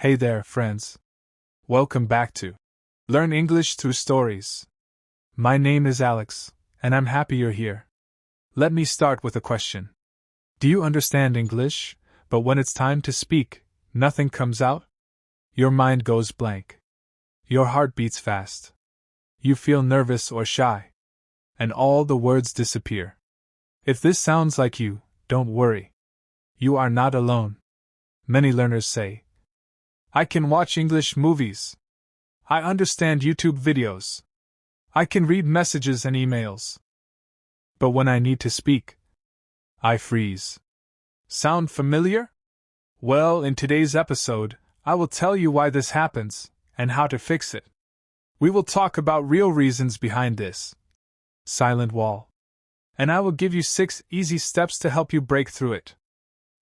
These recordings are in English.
Hey there, friends. Welcome back to Learn English Through Stories. My name is Alex, and I'm happy you're here. Let me start with a question. Do you understand English, but when it's time to speak, nothing comes out? Your mind goes blank. Your heart beats fast. You feel nervous or shy. And all the words disappear. If this sounds like you, don't worry. You are not alone. Many learners say, I can watch English movies. I understand YouTube videos. I can read messages and emails. But when I need to speak, I freeze. Sound familiar? Well, in today's episode, I will tell you why this happens and how to fix it. We will talk about real reasons behind this silent wall. And I will give you 6 easy steps to help you break through it.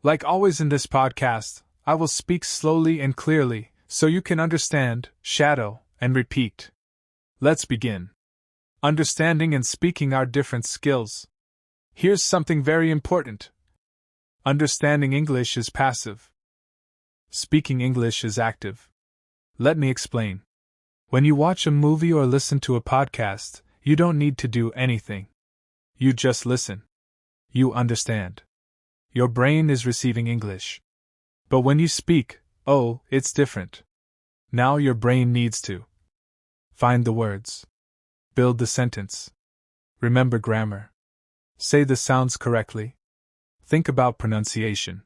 Like always in this podcast, I will speak slowly and clearly so you can understand, shadow, and repeat. Let's begin. Understanding and speaking are different skills. Here's something very important. Understanding English is passive. Speaking English is active. Let me explain. When you watch a movie or listen to a podcast, you don't need to do anything. You just listen. You understand. Your brain is receiving English. But when you speak, it's different. Now your brain needs to find the words, build the sentence, remember grammar, say the sounds correctly, think about pronunciation.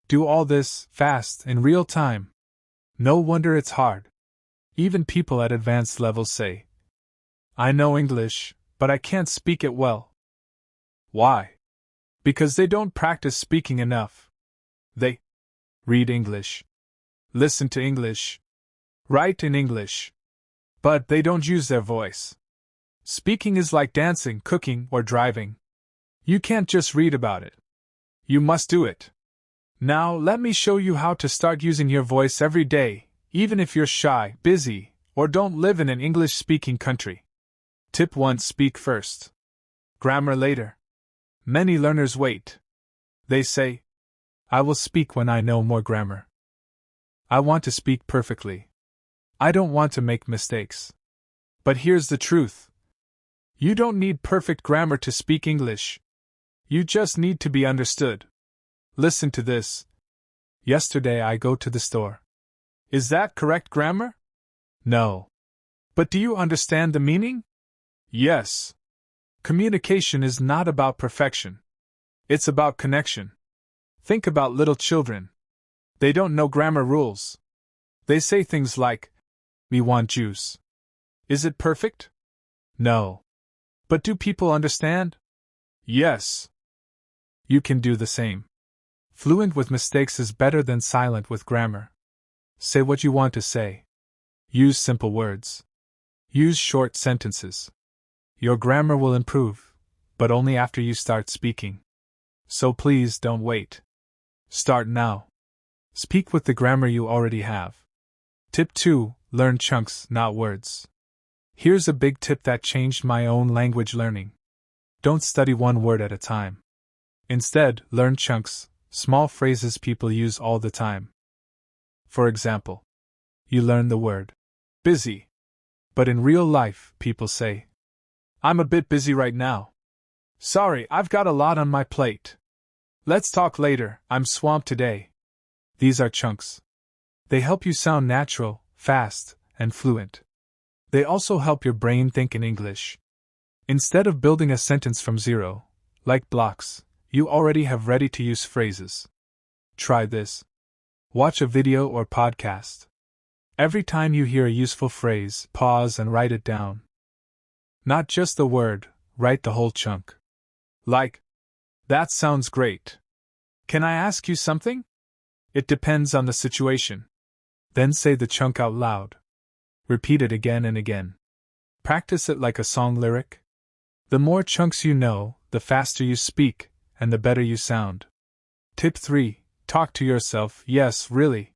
Do all this fast in real time. No wonder it's hard. Even people at advanced levels say, I know English, but I can't speak it well. Why? Because they don't practice speaking enough. They read English, listen to English, write in English, but they don't use their voice. Speaking is like dancing, cooking, or driving. You can't just read about it. You must do it. Now, let me show you how to start using your voice every day, even if you're shy, busy, or don't live in an English-speaking country. Tip 1: Speak first. Grammar later. Many learners wait. They say, I will speak when I know more grammar. I want to speak perfectly. I don't want to make mistakes. But here's the truth. You don't need perfect grammar to speak English. You just need to be understood. Listen to this. Yesterday I go to the store. Is that correct grammar? No. But do you understand the meaning? Yes. Communication is not about perfection. It's about connection. Think about little children. They don't know grammar rules. They say things like, we want juice. Is it perfect? No. But do people understand? Yes. You can do the same. Fluent with mistakes is better than silent with grammar. Say what you want to say. Use simple words. Use short sentences. Your grammar will improve, but only after you start speaking. So please don't wait. Start now. Speak with the grammar you already have. Tip 2: Learn chunks, not words. Here's a big tip that changed my own language learning. Don't study one word at a time. Instead, learn chunks, small phrases people use all the time. For example, you learn the word busy. But in real life, people say, I'm a bit busy right now. Sorry, I've got a lot on my plate. Let's talk later, I'm swamped today. These are chunks. They help you sound natural, fast, and fluent. They also help your brain think in English. Instead of building a sentence from zero, like blocks, you already have ready-to-use phrases. Try this. Watch a video or podcast. Every time you hear a useful phrase, pause and write it down. Not just the word, write the whole chunk. Like, that sounds great. Can I ask you something? It depends on the situation. Then say the chunk out loud. Repeat it again and again. Practice it like a song lyric. The more chunks you know, the faster you speak, and the better you sound. Tip 3: Talk to yourself. Yes, really.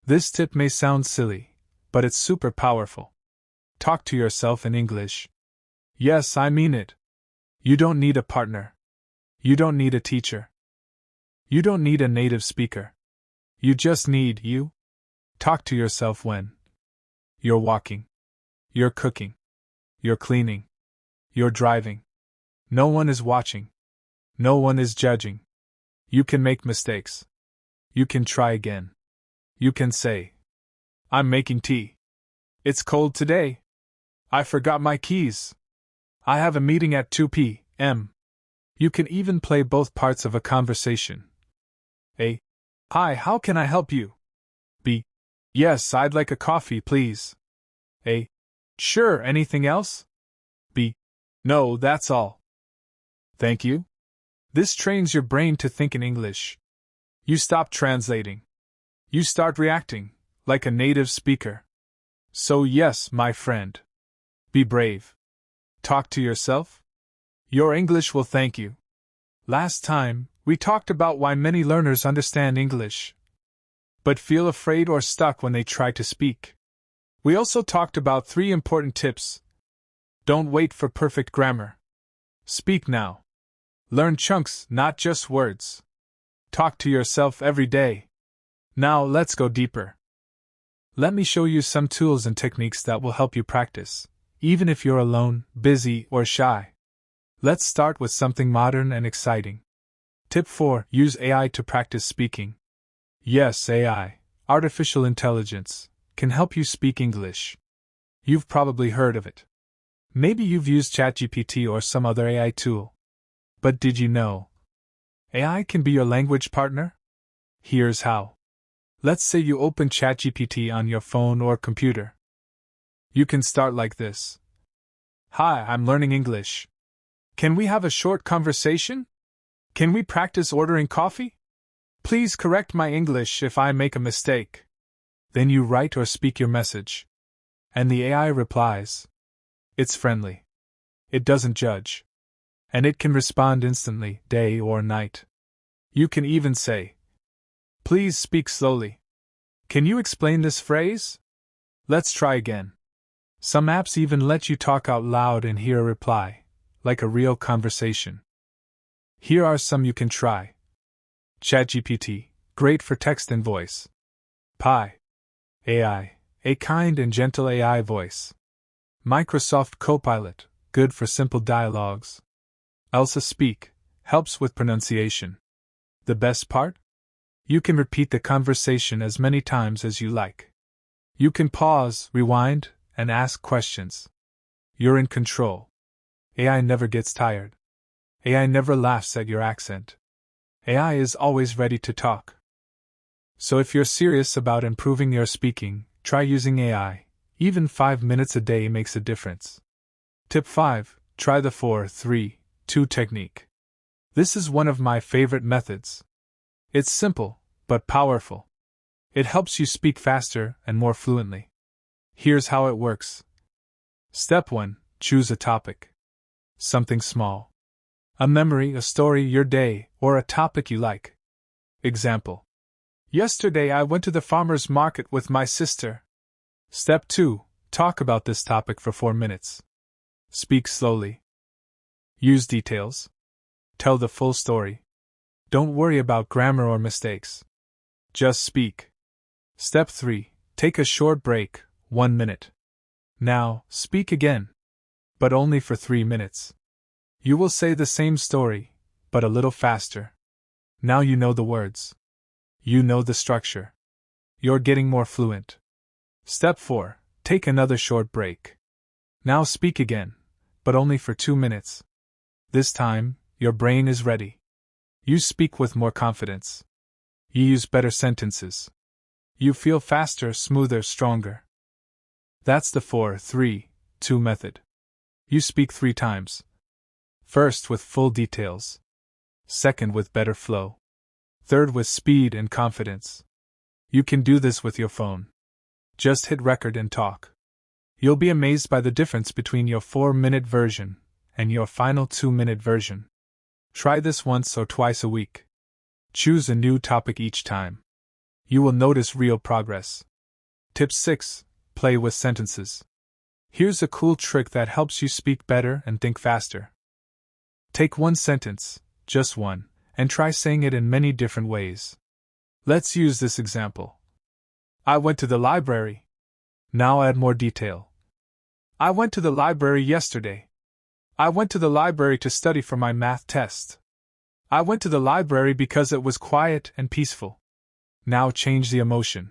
This tip may sound silly, but it's super powerful. Talk to yourself in English. Yes, I mean it. You don't need a partner. You don't need a teacher. You don't need a native speaker. You just need you. Talk to yourself when you're walking, you're cooking, you're cleaning, you're driving. No one is watching. No one is judging. You can make mistakes. You can try again. You can say, I'm making tea. It's cold today. I forgot my keys. I have a meeting at 2 p.m. You can even play both parts of a conversation. A. Hi, how can I help you? B. Yes, I'd like a coffee, please. A. Sure, anything else? B. No, that's all. Thank you. This trains your brain to think in English. You stop translating. You start reacting, like a native speaker. So yes, my friend. Be brave. Talk to yourself. Your English will thank you. Last time, we talked about why many learners understand English, but feel afraid or stuck when they try to speak. We also talked about 3 important tips. Don't wait for perfect grammar. Speak now. Learn chunks, not just words. Talk to yourself every day. Now let's go deeper. Let me show you some tools and techniques that will help you practice, even if you're alone, busy, or shy. Let's start with something modern and exciting. Tip 4. Use AI to practice speaking. Yes, AI, artificial intelligence, can help you speak English. You've probably heard of it. Maybe you've used ChatGPT or some other AI tool. But did you know AI can be your language partner? Here's how. Let's say you open ChatGPT on your phone or computer. You can start like this. Hi, I'm learning English. Can we have a short conversation? Can we practice ordering coffee? Please correct my English if I make a mistake. Then you write or speak your message. And the AI replies. It's friendly. It doesn't judge. And it can respond instantly, day or night. You can even say, please speak slowly. Can you explain this phrase? Let's try again. Some apps even let you talk out loud and hear a reply, like a real conversation. Here are some you can try. ChatGPT, great for text and voice. Pi AI, a kind and gentle AI voice. Microsoft Copilot, good for simple dialogues. Elsa Speak, helps with pronunciation. The best part? You can repeat the conversation as many times as you like. You can pause, rewind, and ask questions. You're in control. AI never gets tired. AI never laughs at your accent. AI is always ready to talk. So if you're serious about improving your speaking, try using AI. Even 5 minutes a day makes a difference. Tip 5. Try the 4-3-2 technique. This is one of my favorite methods. It's simple, but powerful. It helps you speak faster and more fluently. Here's how it works. Step 1. Choose a topic. Something small. A memory, a story, your day, or a topic you like. Example. Yesterday I went to the farmer's market with my sister. Step 2. Talk about this topic for 4 minutes. Speak slowly. Use details. Tell the full story. Don't worry about grammar or mistakes. Just speak. Step 3. Take a short break, 1 minute. Now, speak again. But only for 3 minutes. You will say the same story, but a little faster. Now you know the words. You know the structure. You're getting more fluent. Step 4. Take another short break. Now speak again, but only for 2 minutes. This time, your brain is ready. You speak with more confidence. You use better sentences. You feel faster, smoother, stronger. That's the 4-3-2 method. You speak 3 times. First with full details. Second with better flow. Third with speed and confidence. You can do this with your phone. Just hit record and talk. You'll be amazed by the difference between your 4-minute version and your final 2-minute version. Try this once or twice a week. Choose a new topic each time. You will notice real progress. Tip 6. Play with sentences. Here's a cool trick that helps you speak better and think faster. Take one sentence, just one, and try saying it in many different ways. Let's use this example. I went to the library. Now add more detail. I went to the library yesterday. I went to the library to study for my math test. I went to the library because it was quiet and peaceful. Now change the emotion.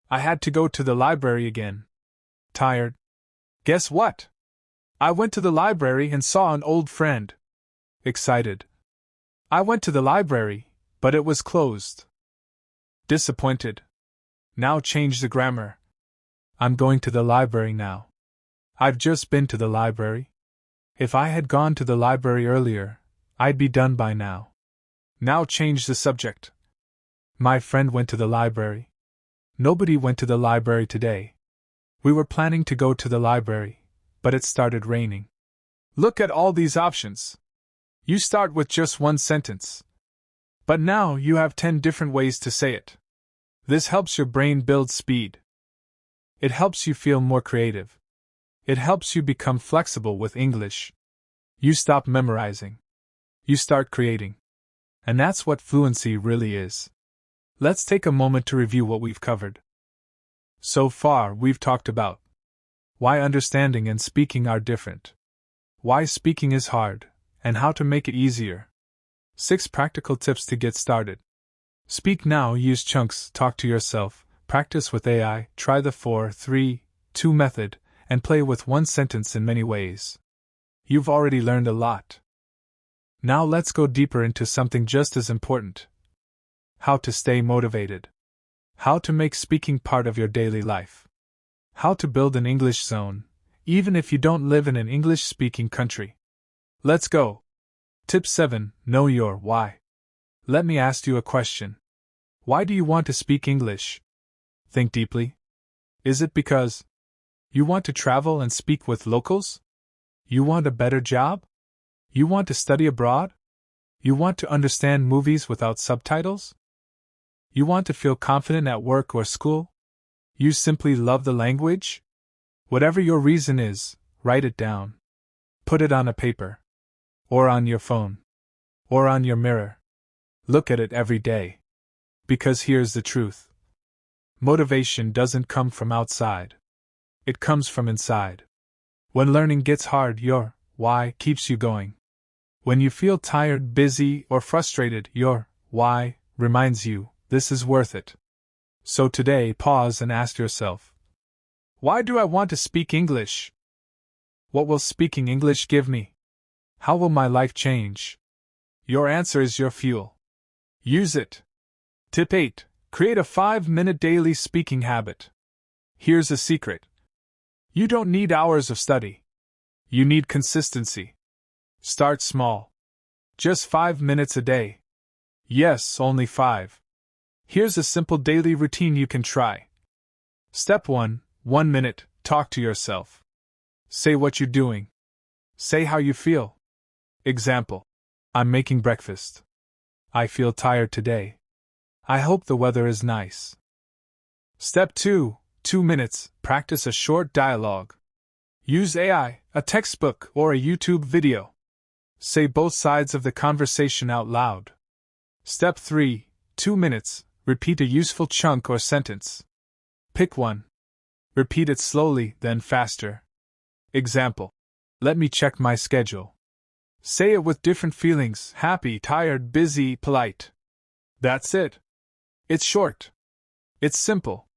I had to go to the library again. Tired. Guess what? I went to the library and saw an old friend. Excited. I went to the library, but it was closed. Disappointed. Now change the grammar. I'm going to the library now. I've just been to the library. If I had gone to the library earlier, I'd be done by now. Now change the subject. My friend went to the library. Nobody went to the library today. We were planning to go to the library, but it started raining. Look at all these options. You start with just one sentence. But now you have 10 different ways to say it. This helps your brain build speed. It helps you feel more creative. It helps you become flexible with English. You stop memorizing. You start creating. And that's what fluency really is. Let's take a moment to review what we've covered. So far, we've talked about why understanding and speaking are different, why speaking is hard, and how to make it easier. 6 practical tips to get started. Speak now, use chunks, talk to yourself, practice with AI, try the 4-3-2 method, and play with one sentence in many ways. You've already learned a lot. Now let's go deeper into something just as important. How to stay motivated. How to make speaking part of your daily life. How to build an English zone, even if you don't live in an English-speaking country. Let's go. Tip 7. Know your why. Let me ask you a question. Why do you want to speak English? Think deeply. Is it because you want to travel and speak with locals? You want a better job? You want to study abroad? You want to understand movies without subtitles? You want to feel confident at work or school? You simply love the language? Whatever your reason is, write it down. Put it on a paper. Or on your phone. Or on your mirror. Look at it every day. Because here's the truth. Motivation doesn't come from outside. It comes from inside. When learning gets hard, your why keeps you going. When you feel tired, busy, or frustrated, your why reminds you this is worth it. So today, pause and ask yourself, why do I want to speak English? What will speaking English give me? How will my life change? Your answer is your fuel. Use it. Tip 8. Create a 5-minute daily speaking habit. Here's a secret. You don't need hours of study. You need consistency. Start small. Just 5 minutes a day. Yes, only 5. Here's a simple daily routine you can try. Step 1. 1 minute, talk to yourself. Say what you're doing. Say how you feel. Example. I'm making breakfast. I feel tired today. I hope the weather is nice. Step 2. 2 minutes, practice a short dialogue. Use AI, a textbook, or a YouTube video. Say both sides of the conversation out loud. Step 3. 2 minutes, repeat a useful chunk or sentence. Pick one. Repeat it slowly, then faster. Example. Let me check my schedule. Say it with different feelings: happy, tired, busy, polite. That's it. It's short. It's simple.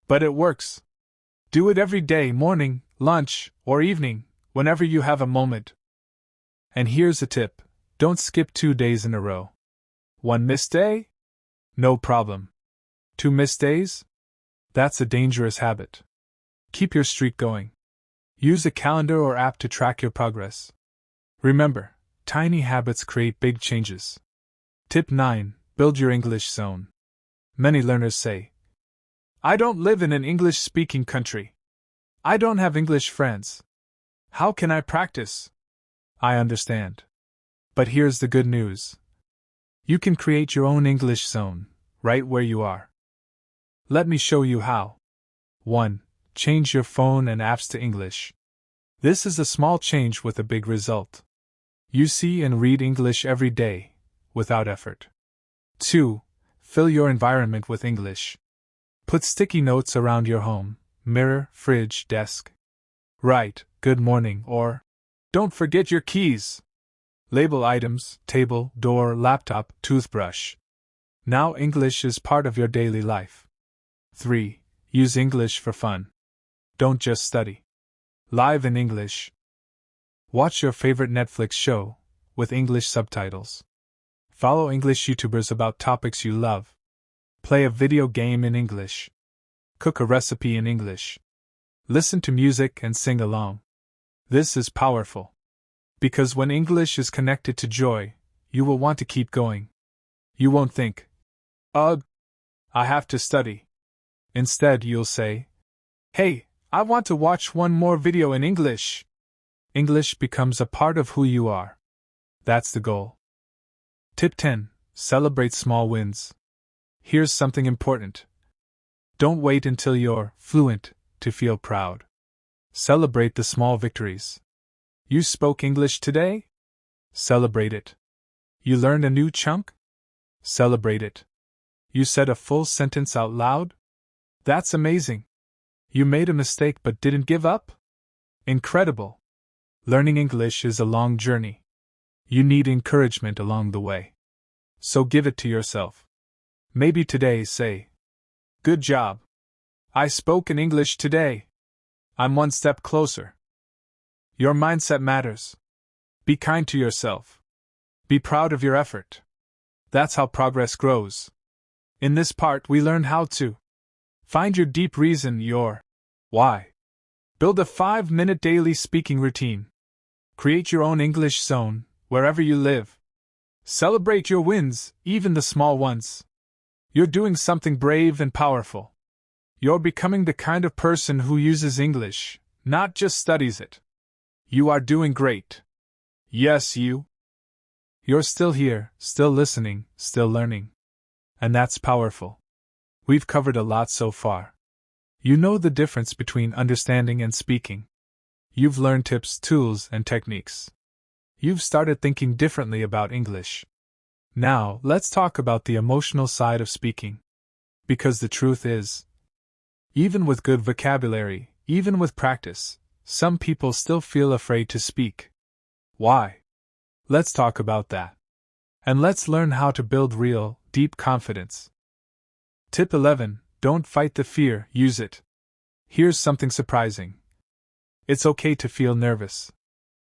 But it works. Do it every day, morning, lunch, or evening, whenever you have a moment. And here's a tip: don't skip 2 days in a row. 1 missed day? No problem. 2 missed days? That's a dangerous habit. Keep your streak going. Use a calendar or app to track your progress. Remember, tiny habits create big changes. Tip 9. Build your English zone. Many learners say, I don't live in an English-speaking country. I don't have English friends. How can I practice? I understand. But here's the good news. You can create your own English zone, right where you are. Let me show you how. 1. Change your phone and apps to English. This is a small change with a big result. You see and read English every day, without effort. 2. Fill your environment with English. Put sticky notes around your home, mirror, fridge, desk. Write, "Good morning," or "Don't forget your keys." Label items, table, door, laptop, toothbrush. Now English is part of your daily life. 3. Use English for fun. Don't just study. Live in English. Watch your favorite Netflix show, with English subtitles. Follow English YouTubers about topics you love. Play a video game in English. Cook a recipe in English. Listen to music and sing along. This is powerful. Because when English is connected to joy, you will want to keep going. You won't think, "Ugh, I have to study." Instead, you'll say, "Hey, I want to watch one more video in English." English becomes a part of who you are. That's the goal. Tip 10. Celebrate small wins. Here's something important. Don't wait until you're fluent to feel proud. Celebrate the small victories. You spoke English today? Celebrate it. You learned a new chunk? Celebrate it. You said a full sentence out loud? That's amazing. You made a mistake but didn't give up? Incredible. Learning English is a long journey. You need encouragement along the way. So give it to yourself. Maybe today say, "Good job. I spoke in English today. I'm one step closer." Your mindset matters. Be kind to yourself. Be proud of your effort. That's how progress grows. In this part, we learn how to find your deep reason, your why. Build a 5-minute daily speaking routine. Create your own English zone, wherever you live. Celebrate your wins, even the small ones. You're doing something brave and powerful. You're becoming the kind of person who uses English, not just studies it. You are doing great. Yes, you. You're still here, still listening, still learning. And that's powerful. We've covered a lot so far. You know the difference between understanding and speaking. You've learned tips, tools, and techniques. You've started thinking differently about English. Now, let's talk about the emotional side of speaking. Because the truth is, even with good vocabulary, even with practice, some people still feel afraid to speak. Why? Let's talk about that. And let's learn how to build real, deep confidence. Tip 11. Don't fight the fear, use it. Here's something surprising. It's okay to feel nervous.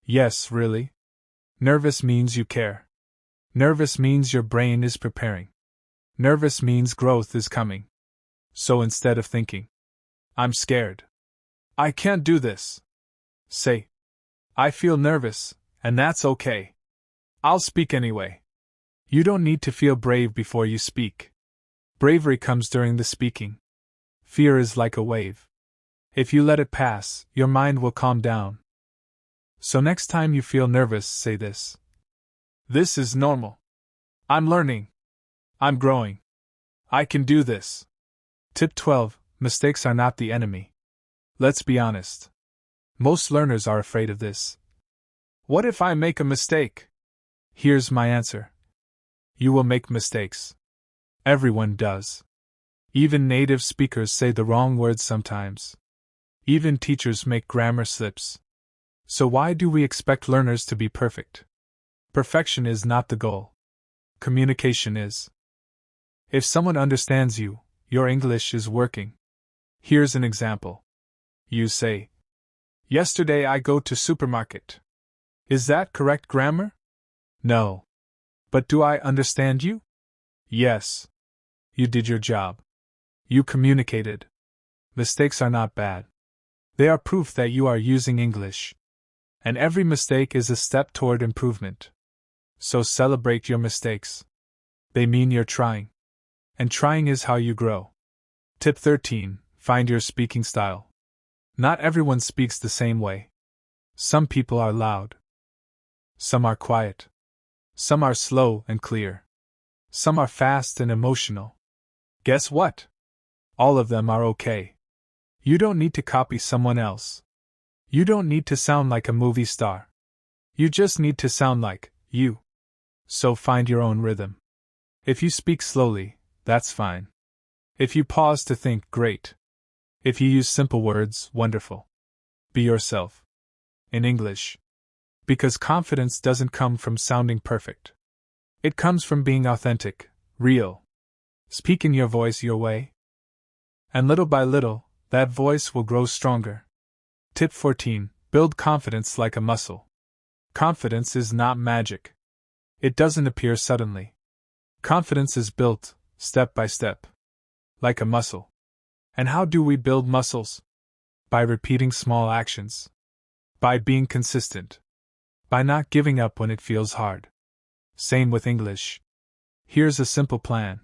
Yes, really. Nervous means you care. Nervous means your brain is preparing. Nervous means growth is coming. So instead of thinking, "I'm scared. I can't do this," say, "I feel nervous, and that's okay. I'll speak anyway." You don't need to feel brave before you speak. Bravery comes during the speaking. Fear is like a wave. If you let it pass, your mind will calm down. So next time you feel nervous, say this. "This is normal. I'm learning. I'm growing. I can do this." Tip 12. Mistakes are not the enemy. Let's be honest. Most learners are afraid of this. What if I make a mistake? Here's my answer. You will make mistakes. Everyone does. Even native speakers say the wrong words sometimes. Even teachers make grammar slips. So why do we expect learners to be perfect? Perfection is not the goal. Communication is. If someone understands you, your English is working. Here's an example. You say, "Yesterday I go to supermarket." Is that correct grammar? No. But do I understand you? Yes. You did your job. You communicated. Mistakes are not bad. They are proof that you are using English. And every mistake is a step toward improvement. So celebrate your mistakes. They mean you're trying. And trying is how you grow. Tip 13. Find your speaking style. Not everyone speaks the same way. Some people are loud. Some are quiet. Some are slow and clear. Some are fast and emotional. Guess what? All of them are okay. You don't need to copy someone else. You don't need to sound like a movie star. You just need to sound like you. So find your own rhythm. If you speak slowly, that's fine. If you pause to think, great. If you use simple words, wonderful. Be yourself. In English. Because confidence doesn't come from sounding perfect. It comes from being authentic, real. Speak in your voice your way. And little by little, that voice will grow stronger. Tip 14. Build confidence like a muscle. Confidence is not magic. It doesn't appear suddenly. Confidence is built, step by step. Like a muscle. And how do we build muscles? By repeating small actions. By being consistent. By not giving up when it feels hard. Same with English. Here's a simple plan.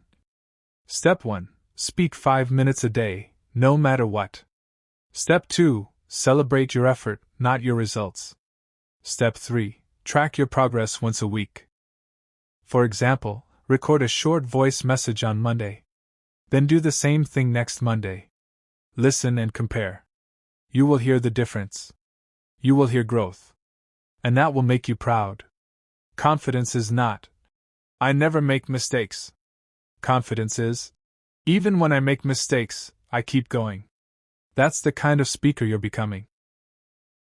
Step 1. Speak 5 minutes a day, no matter what. Step 2. Celebrate your effort, not your results. Step 3. Track your progress once a week. For example, record a short voice message on Monday. Then do the same thing next Monday. Listen and compare. You will hear the difference. You will hear growth. And that will make you proud. Confidence is not, I never make mistakes. Confidence is, even when I make mistakes, I keep going. That's the kind of speaker you're becoming.